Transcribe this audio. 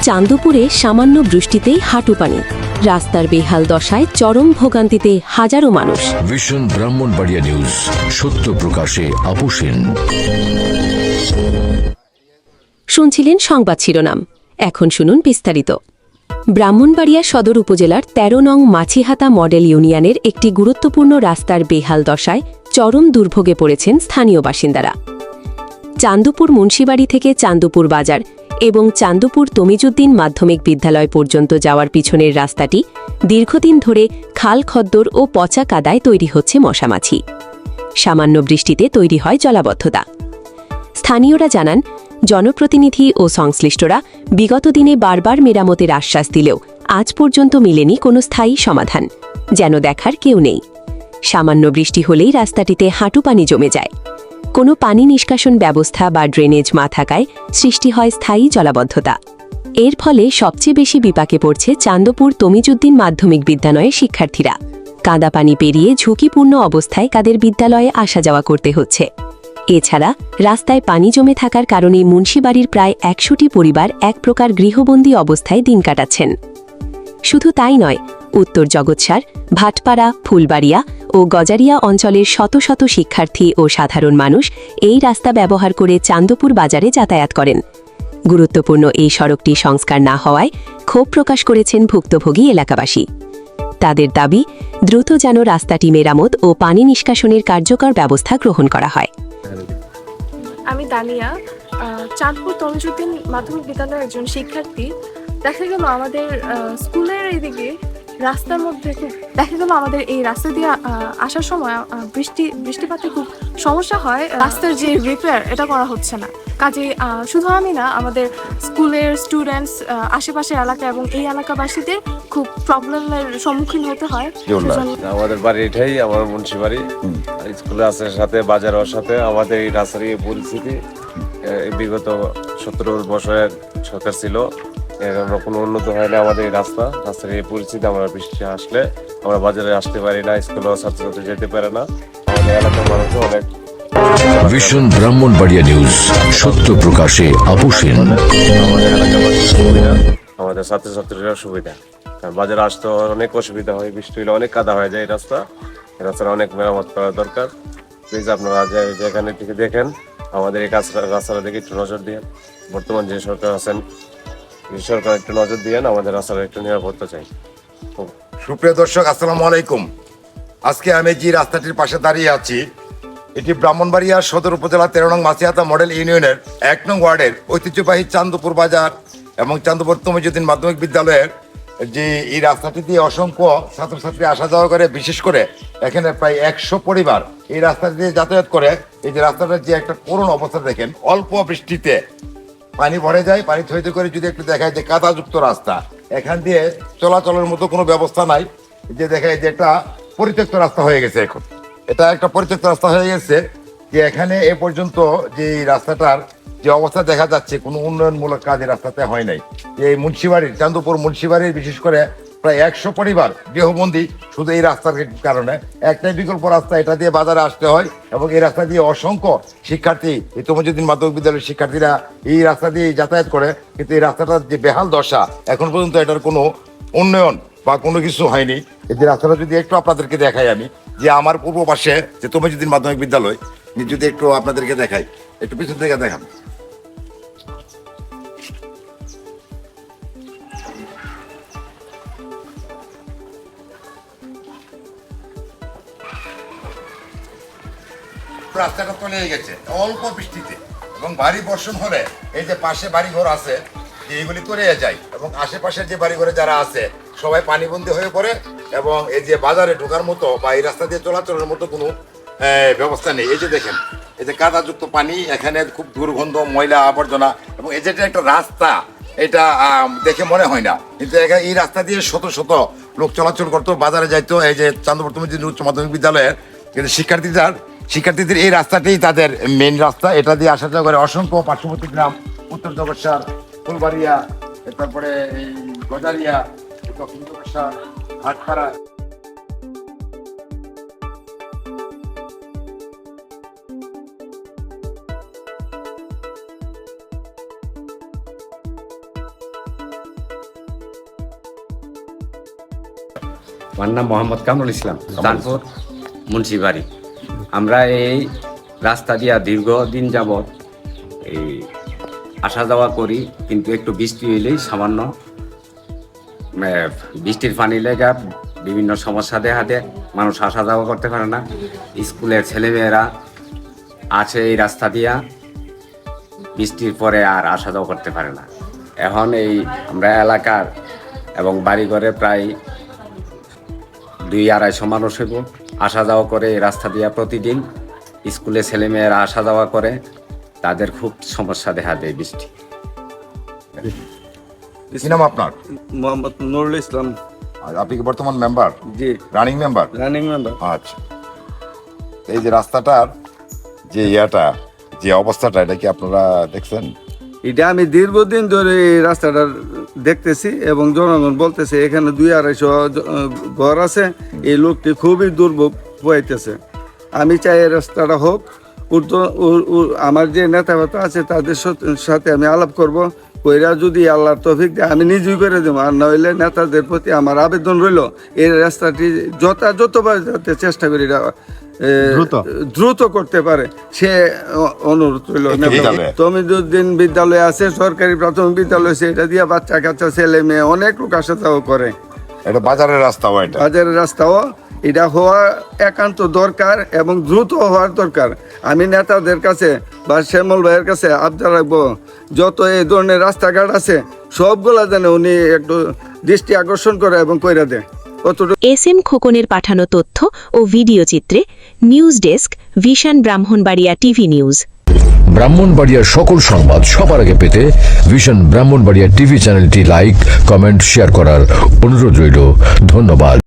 চান্দপুরে সামান্য বৃষ্টিতেই হাঁটু পানি, রাস্তার বেহাল দশায় চরম ভোগান্তিতে হাজারো মানুষ। ভিশন ব্রাহ্মণবাড়িয়া নিউজ, সত্য প্রকাশে আপোষহীন। শুনছিলেন সংবাদ শিরোনাম, এখন শুনুন বিস্তারিত। ব্রাহ্মণবাড়িয়া সদর উপজেলার ১৩ নং মাছিহাতা মডেল ইউনিয়নের একটি গুরুত্বপূর্ণ রাস্তার বেহাল দশায় চরম দুর্ভোগে পড়েছেন স্থানীয় বাসিন্দারা। চান্দপুর মুন্সিবাড়ি থেকে চান্দপুর বাজার এবং চান্দপুর তমিজুদ্দিন মাধ্যমিক বিদ্যালয় পর্যন্ত যাওয়ার পিছনের রাস্তাটি দীর্ঘদিন ধরে খাল খদ্দর ও পচা কাদায় তৈরি হচ্ছে মশামাছি। সামান্য বৃষ্টিতে তৈরি হয় জলাবদ্ধতা। স্থানীয়রা জানান, জনপ্রতিনিধি ও সংশ্লিষ্টরা বিগত দিনে বারবার মেরামতের আশ্বাস দিলেও আজ পর্যন্ত মিলেনি কোনো স্থায়ী সমাধান, যেন দেখার কেউ নেই। সামান্য বৃষ্টি হলেই রাস্তাটিতে হাঁটু পানি জমে যায়। কোনো পানি নিষ্কাশন ব্যবস্থা বা ড্রেনেজ না থাকায় সৃষ্টি হয় স্থায়ী জলাবদ্ধতা। এর ফলে সবচেয়ে বেশি বিপাকে পড়ছে চান্দপুর তমিজুদ্দিন মাধ্যমিক বিদ্যালয়ের শিক্ষার্থীরা। কাদা পানি পেরিয়ে ঝুঁকিপূর্ণ অবস্থায় তাদের বিদ্যালয়ে আসা যাওয়া করতে হচ্ছে। এছাড়া রাস্তায় পানি জমে থাকার কারণে মুন্সিবাড়ির প্রায় ১০০টি পরিবার এক প্রকার গৃহবন্দী অবস্থায় দিন কাটাচ্ছেন। শুধু তাই নয়, উত্তর জগৎসার, ভাটপাড়া, ফুলবাড়িয়া ও গজারিয়া অঞ্চলের শত শত শিক্ষার্থী ও সাধারণ মানুষ এই রাস্তা ব্যবহার করে চান্দপুর বাজারে যাতায়াত করেন। গুরুত্বপূর্ণ এই সড়কটি সংস্কার না হওয়ায় ক্ষোভ প্রকাশ করেছেন ভুক্তভোগী এলাকাবাসী। তাদের দাবি, দ্রুত যেন রাস্তাটি মেরামত ও পানি নিষ্কাশনের কার্যকর ব্যবস্থা গ্রহণ করা হয়। আমি দানিয়া, চাঁদপুর তমিজুদ্দিন মাধ্যমিক বিদ্যালয়ের একজন শিক্ষার্থী। দেখা গেল আমাদের স্কুলের এইদিকে রাস্তার মধ্যে আমাদের এই রাস্তা দিয়ে আসার সময় বৃষ্টিপাতে খুব সমস্যা হয়। রাস্তার যে রিপেয়ার এটা করা হচ্ছে না। কাজে শুধু আমি না, আমাদের স্কুলের স্টুডেন্টস, আশেপাশের এলাকা এবং এই এলাকাবাসীদের খুব প্রবলেমের সম্মুখীন হতে হয়। আমাদের বাড়ি এটাই, আমার মুন্সিবাড়ি। স্কুলে আসার সাথে বাজারের সাথে আমাদের এই রাস্তার পরিস্থিতি বিগত ১৭ বছরের সরকার ছিল, এরকম কোনো উন্নত হয় না আমাদের এই রাস্তার এই পরিস্থিতি। আমরা বৃষ্টি আসলে আমরা বাজারে আসতে পারি না, স্কুলেও ছাত্রছাত্রী যেতে পারে না। আমাদের এলাকার মানুষ অনেক। ভিশন ব্রাহ্মণবাড়িয়া নিউজ, সত্য প্রকাশে আপোষহীন। আমাদের এলাকাবাসীর সুবিধা, আমাদের ছাত্রছাত্রীরা সুবিধা। বাজারে আসতে অনেক অসুবিধা হয়, বৃষ্টি হলে অনেক কাদা হয়ে যায়। এই রাস্তার অনেক মেরামত করা দরকার। প্লিজ আপনারা যেখানে থেকে দেখেন, আমাদের এই রাস্তাটা দেখে একটু নজর দিয়ে, বর্তমান যে সরকার আছেন সরকার একটু নজর দিয়ে আমাদের রাস্তার একটু নিরাপত্তা চাই। সুপ্রিয় দর্শক, আসসালামু আলাইকুম। আজকে আমি যে রাস্তাটির পাশে দাঁড়িয়ে আছি, এটি ব্রাহ্মণবাড়িয়া সদর উপজেলা ১৩ নং মাছিহাতা মডেল ইউনিয়নের ১ নং ওয়ার্ডের ঐতিহ্যবাহী চান্দপুর বাজার এবং চান্দপুর তমিজুদ্দিন মাধ্যমিক বিদ্যালয়ের যে এই রাস্তাটি দিয়ে অসংখ্য ছাত্রছাত্রী আসা যাওয়া করে। বিশেষ করে এখানে প্রায় ১০০ পরিবার এই রাস্তা দিয়ে যাতায়াত করে। এই যে রাস্তাটার যে একটা করুণ অবস্থা দেখেন, অল্প বৃষ্টিতে পানি ভরে যায়। পানি থইতে করে যদি একটু দেখায় যে কাদাযুক্ত রাস্তা, এখান দিয়ে চলাচলের মতো কোনো ব্যবস্থা নাই। যে দেখায় যে একটা পরিত্যক্ত রাস্তা হয়ে গেছে। এখন এটা একটা পরিত্যক্ত রাস্তা হয়ে গেছে, যে এখানে এ পর্যন্ত যে রাস্তাটার যে অবস্থা দেখা যাচ্ছে, কোনো উন্নয়নমূলক কাজ এই রাস্তাতে হয় নাই। এই মুন্সিবাড়ির, চান্দপুর মুন্সিবাড়ির বিশেষ করে প্রায় ১০০ পরিবার গৃহবন্দী শুধু এই রাস্তার কারণে। একটাই বিকল্প রাস্তা, এটা দিয়ে বাজারে আসতে হয় এবং এই রাস্তা দিয়ে অসংখ্য শিক্ষার্থী, এই তমিজুদ্দিন মাধ্যমিক বিদ্যালয়ের শিক্ষার্থীরা এই রাস্তা দিয়ে যাতায়াত করে। কিন্তু এই রাস্তাটার যে বেহাল দশা, এখন পর্যন্ত এটার কোনো উন্নয়ন বা কোনো কিছু হয়নি। এই যে রাস্তাটা যদি একটু আপনাদেরকে দেখাই, আমি যে আমার পূর্ব পাশে যে তমিজুদ্দিন মাধ্যমিক বিদ্যালয়, যদি একটু আপনাদেরকে দেখাই, একটু পিছন থেকে দেখান। রাস্তাটা তলে গেছে অল্প বৃষ্টিতে, এবং ভারী বর্ষণ হলে এই যে পাশে বাড়িঘর আছে এইগুলি তলে যায়, এবং আশেপাশের যে বাড়িঘরে যারা আছে সবাই পানিবন্দী হয়ে পড়ে। এবং এই যে বাজারে ঢোকার মতো বা এই রাস্তা দিয়ে চলাচলের মতো কোনো ব্যবস্থা নেই। এই যে দেখেন, এই যে কাদাযুক্ত পানি, এখানে খুব দুর্গন্ধ, ময়লা আবর্জনা। এবং এই যেটা একটা রাস্তা, এটা দেখে মনে হয় না, কিন্তু এই রাস্তা দিয়ে শত শত লোক চলাচল করতো, বাজারে যাইতো। এই যে চান্দপুর তমিজুদ্দিন উচ্চ মাধ্যমিক বিদ্যালয়ের কিন্তু শিক্ষার্থীদের এই রাস্তাটাই তাদের মেইন রাস্তা। এটা দিয়ে আসা যাওয়া করে অসংখ্য পার্শ্ববর্তী গ্রাম, উত্তর জগৎসার, ফুলবাড়িয়া, তারপরে এই গজারিয়া, দক্ষিণ জগৎসার, ভাটপাড়া। আমার নাম মোহাম্মদ কামরুল ইসলাম, চাঁদপুর মুন্সিবাড়ি। আমরা এই রাস্তা দিয়া দীর্ঘদিন যাবৎ এই আসা যাওয়া করি, কিন্তু একটু বৃষ্টি হইলেই সামান্য বৃষ্টির পানি লেগে বিভিন্ন সমস্যা দেখা দেয়, মানুষ আসা যাওয়া করতে পারে না। স্কুলের ছেলেমেয়েরা আছে এই রাস্তা দিয়া, বৃষ্টির পরে আর আসা যাওয়া করতে পারে না। এখন এই আমরা এলাকার এবং বাড়িঘরে প্রায় 200-250 মানুষ হইব আসা যাওয়া করে এই রাস্তা দিয়া প্রতিদিন। স্কুলে ছেলেমেয়েরা আসা যাওয়া করে, তাদের খুব সমস্যা দেখা দেয় বৃষ্টি। কি নাম আপনার? মোহাম্মদ নুরুল ইসলাম। আর আপনি কি বর্তমান মেম্বার? জি, রানিং মেম্বার? Running member. আচ্ছা, এই যে রাস্তাটার যে যে অবস্থাটা, এটা কি আপনারা দেখছেন? এটা আমি দীর্ঘদিন ধরে এই রাস্তাটা দেখতেছি এবং জনগণ বলতেছে এখানে 200-250 ঘর আছে, এই লোকটি খুবই দুর্ভোগ পোয়াইতেছে। আমি চাই এই রাস্তাটা হোক। আমার যে নেতা ব্যথা আছে তাদের সাথে আমি আলাপ করব, কইরা যদি আল্লাহর তৌফিক দেয় আমি নিজেই করে দেবো। আর নইলে নেতাদের প্রতি আমার আবেদন রইল এই রাস্তাটি যতবার যাতে চেষ্টা করি দ্রুত করতে পারে সে অনুরোধ রইল। তমিজুদ্দিন বিদ্যালয় আছে, সরকারি প্রাথমিক বিদ্যালয় আছে, এটা দিয়ে বাচ্চা কাচ্চা ছেলে মেয়ে অনেক লোক আসা যাওয়া করে। এটা বাজারের রাস্তাও, এটা বাজারের রাস্তাও, এটা হওয়া একান্ত দরকার এবং দ্রুত হওয়ার দরকার। আমি নেতাদের কাছে বা শ্যামল ভাইয়ের কাছে আবদার রাখবো, যত এই ধরনের রাস্তাঘাট আছে সবগুলা যেন উনি একটু দৃষ্টি আকর্ষণ করে এবং কইরা দেয়। এস এম খোকনের পাঠানো তথ্য ও ভিডিও চিত্রে news desk, vision Brahmanbaria TV news. ব্রাহ্মণবাড়িয়ার সকল সংবাদ সবার আগে পেতে ভিশন ব্রাহ্মণবাড়িয়া টিভি চ্যানেলটি লাইক, কমেন্ট, শেয়ার করার অনুরোধ রইল। ধন্যবাদ।